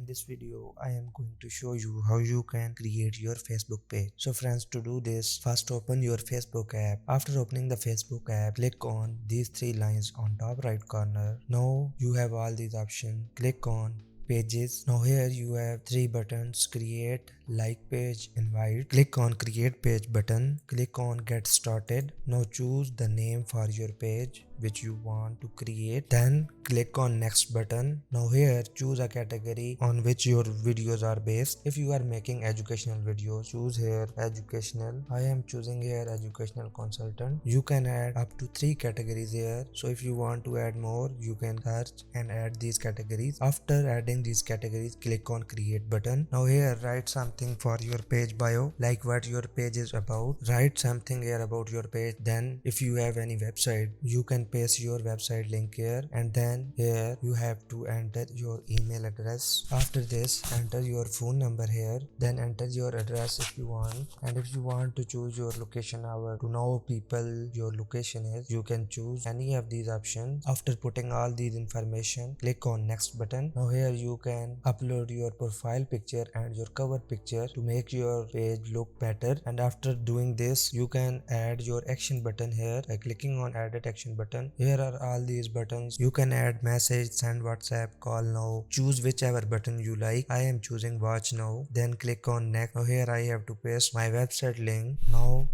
In this video, I am going to show you how you can create your Facebook page. So friends, to do this, first open your Facebook app. After opening the Facebook app, click on these three lines on top right corner. Now you have all these options. Click on pages. Now here you have three buttons: create, like page, invite. Click on create page button. Click on get started. Now choose the name for your page which you want to create. Then click on next button. Now here choose a category on which your videos are based. If you are making educational videos, choose here educational. I am choosing here educational consultant. You can add up to 3 categories here. So if you want to add more, you can search and add these categories. After adding these categories, click on create button. Now here write something for your page bio, like what your page is about. Write something here about your page. Then if you have any website, you can paste your website link here, and then here you have to enter your email address. After this, enter your phone number here, then enter your address if you want. And if you want to choose your location hour to know people your location is, you can choose any of these options. After putting all these information, click on next button. Now here you can upload your profile picture and your cover picture to make your page look better. And after doing this, you can add your action button here by clicking on added action button. Here are all these buttons. You can add message, send WhatsApp, call now. Choose whichever button you like. I am choosing watch now. Then click on next. Now here I have to paste my website link. Now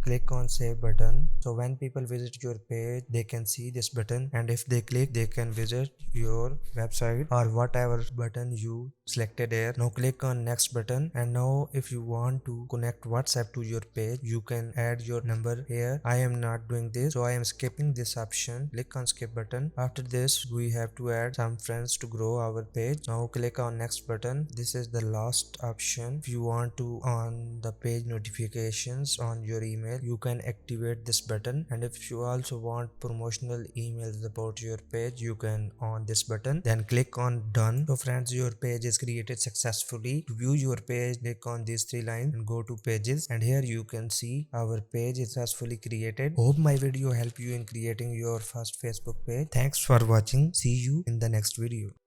click on save button. So when people visit your page, they can see this button, and if they click, they can visit your website or whatever button you selected here. Now click on next button, and now if you want to connect WhatsApp to your page, you can add your number here. I am not doing this, so I am skipping this option. Click on skip button. After this, we have to add some friends to grow our page. Now click on next button. This is the last option. If you want to on the page notifications on your email, you can activate this button. And if you also want promotional emails about your page, you can on this button. Then click on done. So friends, your page is created successfully. To view your page, click on these three lines and go to pages, and here you can see our page is successfully created. Hope my video helped you in creating your first Facebook page. Thanks for watching. See you in the next video.